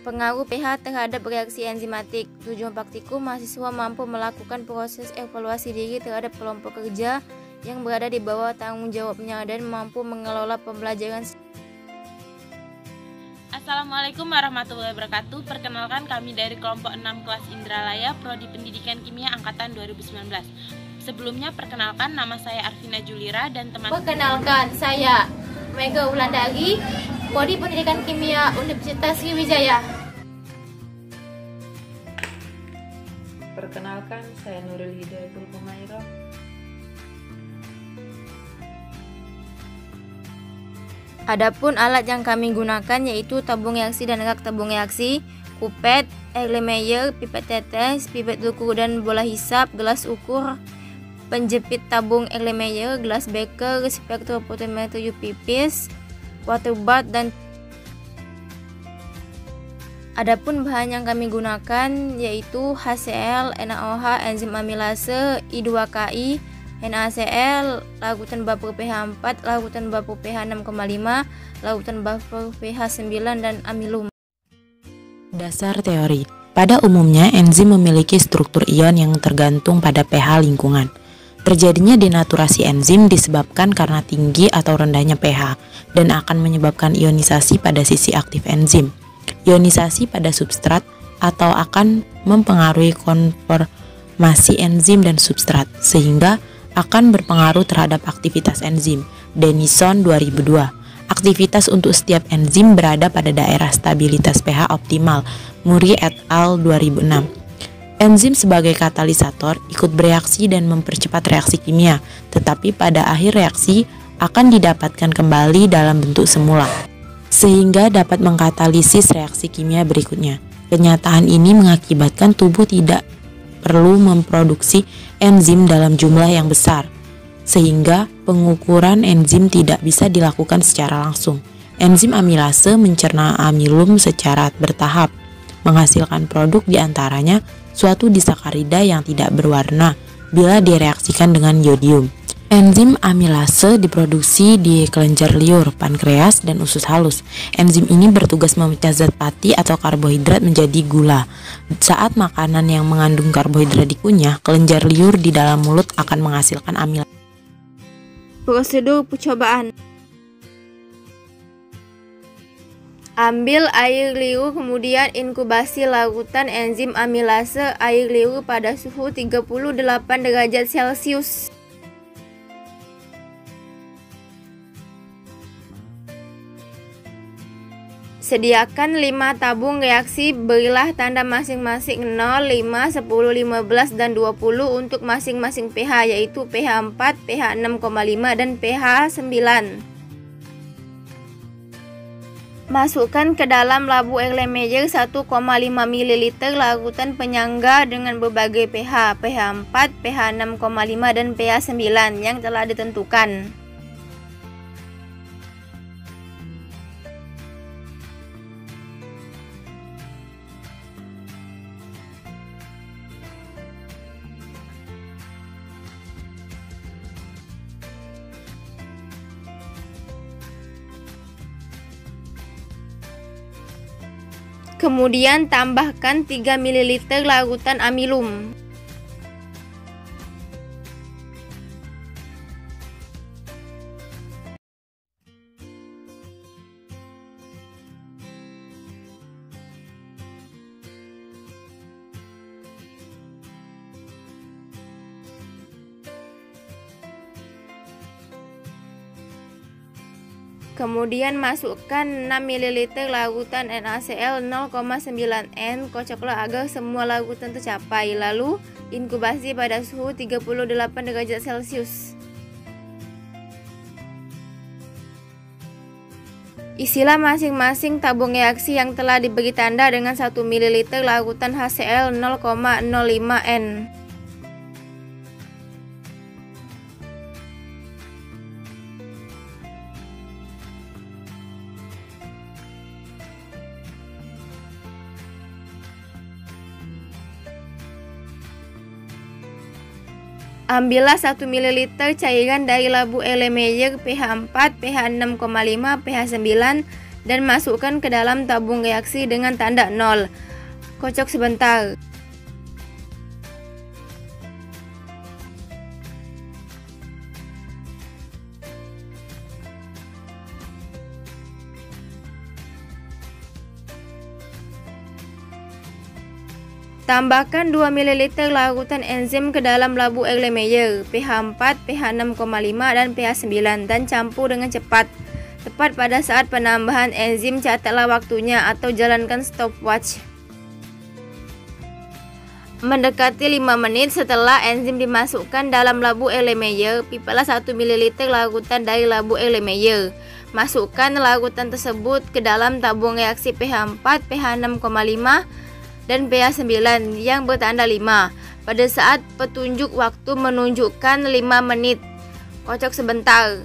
Pengaruh pH terhadap reaksi enzimatik. Tujuan praktikum, mahasiswa mampu melakukan proses evaluasi diri terhadap kelompok kerja yang berada di bawah tanggung jawabnya dan mampu mengelola pembelajaran. Assalamualaikum warahmatullahi wabarakatuh. Perkenalkan, kami dari kelompok 6 kelas Indralaya, Prodi Pendidikan Kimia Angkatan 2019. Sebelumnya perkenalkan, nama saya Arvina Julira dan teman. Perkenalkan, saya Mega Wulandari, Prodi Pendidikan Kimia Universitas Sriwijaya. Perkenalkan, saya Nurul Hidayatul Humairah. Adapun alat yang kami gunakan yaitu tabung reaksi dan rak tabung reaksi, kupet, Erlenmeyer, pipet tetes, pipet ukur dan bola hisap, gelas ukur, penjepit tabung Erlenmeyer, gelas beker, spektropotometer UV-Vis, water bath dan adapun bahan yang kami gunakan yaitu HCl, NaOH, enzim amilase, I2KI, NaCl, larutan buffer pH 4, larutan buffer pH 6,5, larutan buffer pH 9 dan amilum. Dasar teori. Pada umumnya enzim memiliki struktur ion yang tergantung pada pH lingkungan. Terjadinya denaturasi enzim disebabkan karena tinggi atau rendahnya pH dan akan menyebabkan ionisasi pada sisi aktif enzim, ionisasi pada substrat atau akan mempengaruhi konformasi enzim dan substrat sehingga akan berpengaruh terhadap aktivitas enzim. Denison 2002. Aktivitas untuk setiap enzim berada pada daerah stabilitas pH optimal. Muri et al. 2006. Enzim sebagai katalisator ikut bereaksi dan mempercepat reaksi kimia, tetapi pada akhir reaksi akan didapatkan kembali dalam bentuk semula, sehingga dapat mengkatalisis reaksi kimia berikutnya. Kenyataan ini mengakibatkan tubuh tidak perlu memproduksi enzim dalam jumlah yang besar, sehingga pengukuran enzim tidak bisa dilakukan secara langsung. Enzim amilase mencerna amilum secara bertahap, menghasilkan produk diantaranya suatu disakarida yang tidak berwarna bila direaksikan dengan yodium. Enzim amilase diproduksi di kelenjar liur, pankreas, dan usus halus. Enzim ini bertugas memecah zat pati atau karbohidrat menjadi gula. Saat makanan yang mengandung karbohidrat dikunyah, kelenjar liur di dalam mulut akan menghasilkan amilase. Prosedur percobaan. Ambil air liur, kemudian inkubasi larutan enzim amilase air liur pada suhu 38 derajat Celcius. Sediakan 5 tabung reaksi, berilah tanda masing-masing 0, 5, 10, 15, dan 20 untuk masing-masing pH, yaitu pH 4, pH 6,5, dan pH 9. Masukkan ke dalam labu Erlenmeyer 1,5 ml larutan penyangga dengan berbagai pH, pH 4, pH 6,5, dan pH 9 yang telah ditentukan. Kemudian tambahkan 3 ml larutan amilum. Kemudian masukkan 6 ml larutan NaCl 0,9N, kocoklah agar semua larutan tercapai, lalu inkubasi pada suhu 38 derajat Celcius. Isilah masing-masing tabung reaksi yang telah diberi tanda dengan 1 ml larutan HCl 0,05N. Ambillah 1 ml cairan dari labu Erlenmeyer pH 4, pH 6,5, pH 9 dan masukkan ke dalam tabung reaksi dengan tanda 0. Kocok sebentar. Tambahkan 2 ml larutan enzim ke dalam labu Erlenmeyer, pH 4, pH 6,5 dan pH 9 dan campur dengan cepat. Tepat pada saat penambahan enzim catatlah waktunya atau jalankan stopwatch. Mendekati 5 menit setelah enzim dimasukkan dalam labu Erlenmeyer, pipalah 1 ml larutan dari labu Erlenmeyer. Masukkan larutan tersebut ke dalam tabung reaksi pH 4, pH 6,5 dan pH 9 yang bertanda 5 pada saat petunjuk waktu menunjukkan 5 menit. Kocok sebentar.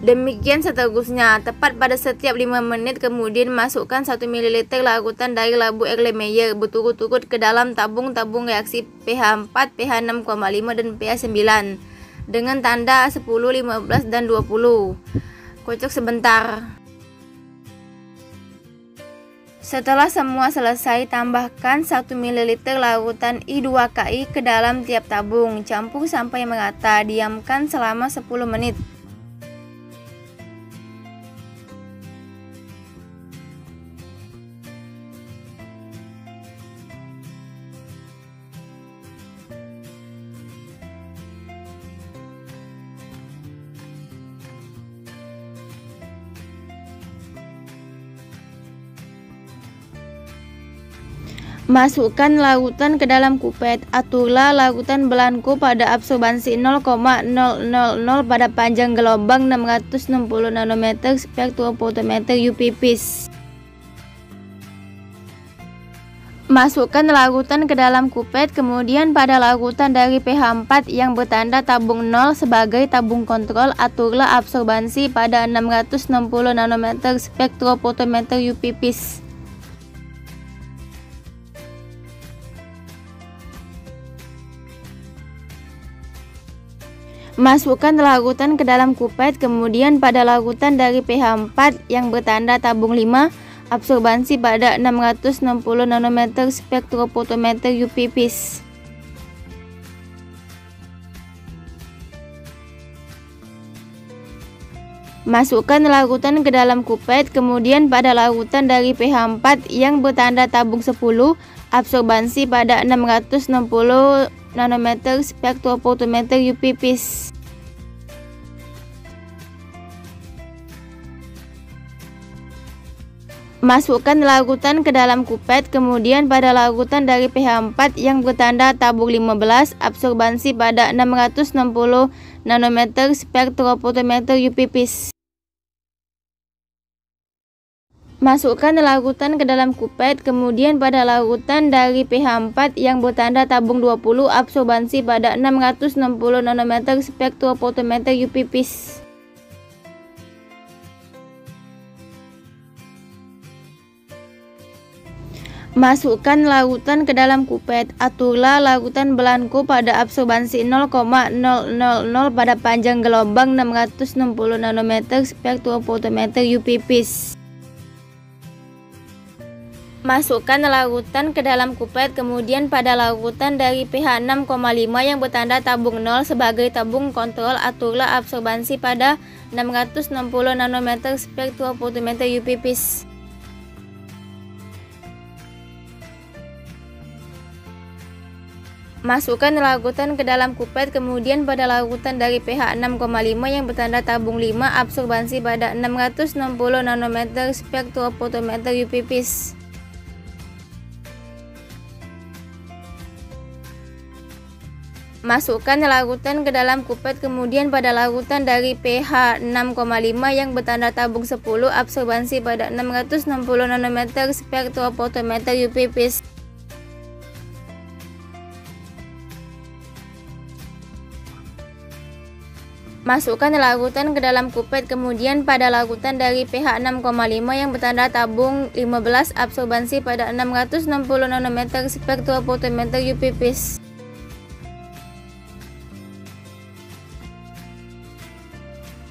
Demikian seterusnya, tepat pada setiap 5 menit kemudian masukkan 1 ml larutan dari labu Erlenmeyer berturut-turut ke dalam tabung-tabung reaksi pH 4, pH 6,5 dan pH 9 dengan tanda 10, 15 dan 20. Kocok sebentar. Setelah semua selesai, tambahkan 1 ml larutan I2KI ke dalam tiap tabung. Campur sampai merata, diamkan selama 10 menit. Masukkan larutan ke dalam kupet. Aturlah larutan belangko pada absorbansi 0,000 pada panjang gelombang 660 nanometer spektrofotometer UV-Vis. Masukkan larutan ke dalam kupet, kemudian pada larutan dari pH 4 yang bertanda tabung 0 sebagai tabung kontrol, aturlah absorbansi pada 660 nanometer spektrofotometer UV-Vis. Masukkan larutan ke dalam kupet, kemudian pada larutan dari pH 4 yang bertanda tabung 5, absorbansi pada 660 nanometer spektrofotometer UV-Vis. Masukkan larutan ke dalam kupet, kemudian pada larutan dari pH 4 yang bertanda tabung 10, absorbansi pada 660 nanometer spektrofotometer UV-Vis. Masukkan larutan ke dalam kupet, kemudian pada larutan dari pH 4 yang bertanda tabung 15, absorbansi pada 660 nanometer spektrofotometer UV-Vis. Masukkan larutan ke dalam kupet, kemudian pada larutan dari pH 4 yang bertanda tabung 20, absorbansi pada 660 nanometer spektrofotometer UV-Vis. Masukkan larutan ke dalam kupet. Aturlah larutan belangko pada absorbansi 0,000 pada panjang gelombang 660 nanometer spektrofotometer UV-Vis. Masukkan larutan ke dalam kupet, kemudian pada larutan dari pH 6,5 yang bertanda tabung 0 sebagai tabung kontrol, aturlah absorbansi pada 660 nanometer spektrofotometer UV-Vis. Masukkan larutan ke dalam kupet, kemudian pada larutan dari pH 6,5 yang bertanda tabung 5, absorbansi pada 660 nanometer spektrofotometer UV-Vis. Masukkan larutan ke dalam kupet, kemudian pada larutan dari pH 6,5 yang bertanda tabung 10, absorbansi pada 660 nanometer spektrofotometer UV-Vis. Masukkan larutan ke dalam kupet, kemudian pada larutan dari pH 6,5 yang bertanda tabung 15, absorbansi pada 660 nanometer spektrofotometer UV-Vis.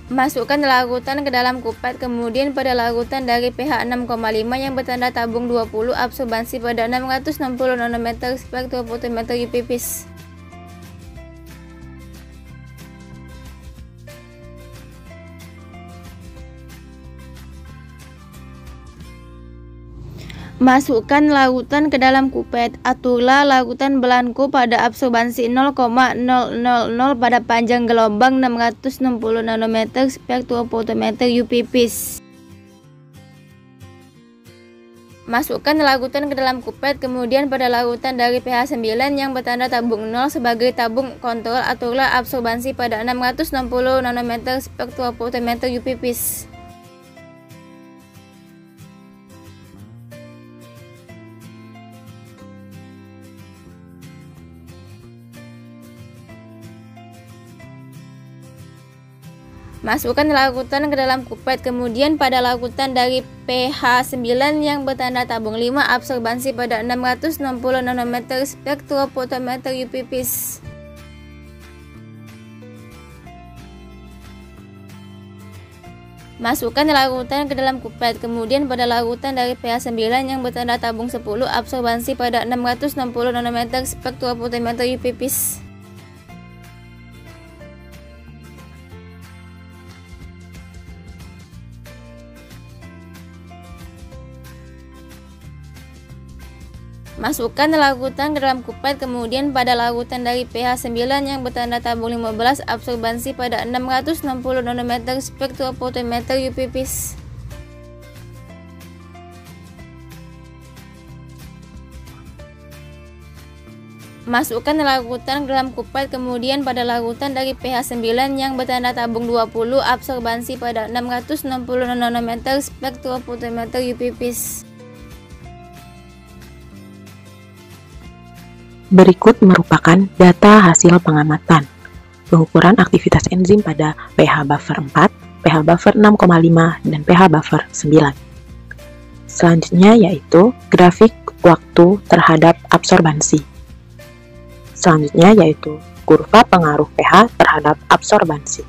Masukkan larutan ke dalam kupet, kemudian pada larutan dari pH 6,5 yang bertanda tabung 20, absorbansi pada 660 nanometer spektrofotometer UV-Vis. Masukkan larutan ke dalam kupet. Aturlah larutan belangko pada absorbansi 0,000 pada panjang gelombang 660 nanometer spektrofotometer UV-Vis. Masukkan larutan ke dalam kupet, kemudian pada larutan dari pH 9 yang bertanda tabung 0 sebagai tabung kontrol, aturlah absorbansi pada 660 nanometer spektrofotometer UV-Vis. Masukkan larutan ke dalam kupet, kemudian pada larutan dari pH 9 yang bertanda tabung 5, absorbansi pada 660 nanometer spektrofotometer UV-Vis. Masukkan larutan ke dalam kupet, kemudian pada larutan dari pH 9 yang bertanda tabung 10, absorbansi pada 660 nanometer spektrofotometer UV-Vis. Masukkan larutan ke dalam kupet, kemudian pada larutan dari pH 9 yang bertanda tabung 15, absorbansi pada 660 nanometer spektrofotometer UV-Vis. Masukkan larutan ke dalam kupet, kemudian pada larutan dari pH 9 yang bertanda tabung 20, absorbansi pada 660 nanometer spektrofotometer UV-Vis. Berikut merupakan data hasil pengamatan pengukuran aktivitas enzim pada pH buffer 4, pH buffer 6,5, dan pH buffer 9. Selanjutnya yaitu grafik waktu terhadap absorbansi. Selanjutnya yaitu kurva pengaruh pH terhadap absorbansi.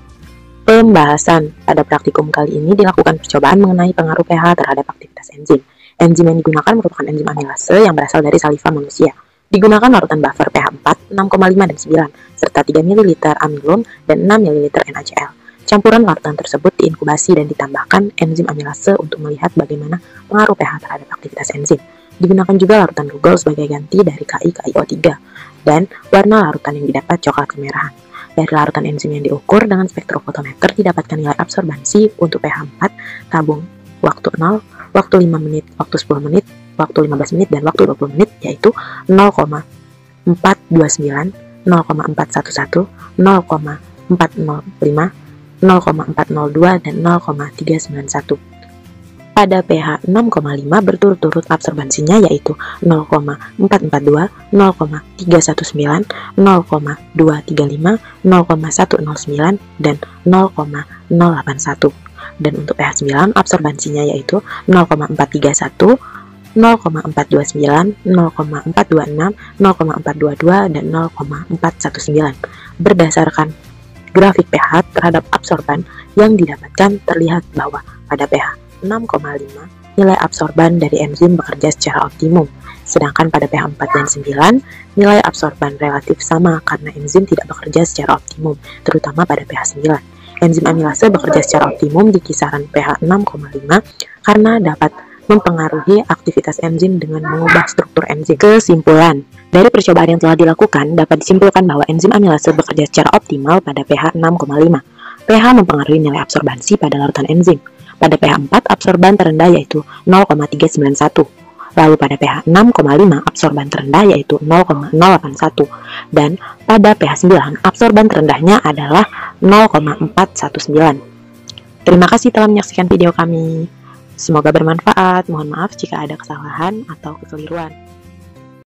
Pembahasan pada praktikum kali ini dilakukan percobaan mengenai pengaruh pH terhadap aktivitas enzim. Enzim yang digunakan merupakan enzim amilase yang berasal dari saliva manusia. Digunakan larutan buffer pH 4, 6,5, dan 9, serta 3 ml amilon dan 6 ml NaCl. Campuran larutan tersebut diinkubasi dan ditambahkan enzim amilase untuk melihat bagaimana pengaruh pH terhadap aktivitas enzim. Digunakan juga larutan Rugol sebagai ganti dari KI-KIO3, dan warna larutan yang didapat coklat kemerahan. Dari larutan enzim yang diukur dengan spektrofotometer didapatkan nilai absorbansi untuk pH 4, tabung waktu 0, waktu 5 menit, waktu 10 menit, waktu 15 menit, dan waktu 20 menit, yaitu 0,429, 0,411, 0,405, 0,402, dan 0,391. Pada pH 6,5 berturut-turut absorbansinya yaitu 0,442, 0,319, 0,235, 0,109, dan 0,081. Dan untuk pH 9 absorbansinya yaitu 0,431, 0,429, 0,426, 0,422, dan 0,419. Berdasarkan grafik pH terhadap absorban yang didapatkan terlihat bahwa pada pH 6,5 nilai absorban dari enzim bekerja secara optimum, sedangkan pada pH 4 dan 9 nilai absorban relatif sama karena enzim tidak bekerja secara optimum, terutama pada pH 9. Enzim amilase bekerja secara optimum di kisaran pH 6,5 karena dapat mempengaruhi aktivitas enzim dengan mengubah struktur enzim. Kesimpulan, dari percobaan yang telah dilakukan dapat disimpulkan bahwa enzim amilase bekerja secara optimal pada pH 6,5. pH mempengaruhi nilai absorbansi pada larutan enzim. Pada pH 4 absorban terendah yaitu 0,391. Lalu pada pH 6,5 absorban terendah yaitu 0,081. Dan pada pH 9 absorban terendahnya adalah 0,419. Terima kasih telah menyaksikan video kami. Semoga bermanfaat. Mohon maaf jika ada kesalahan atau kekeliruan.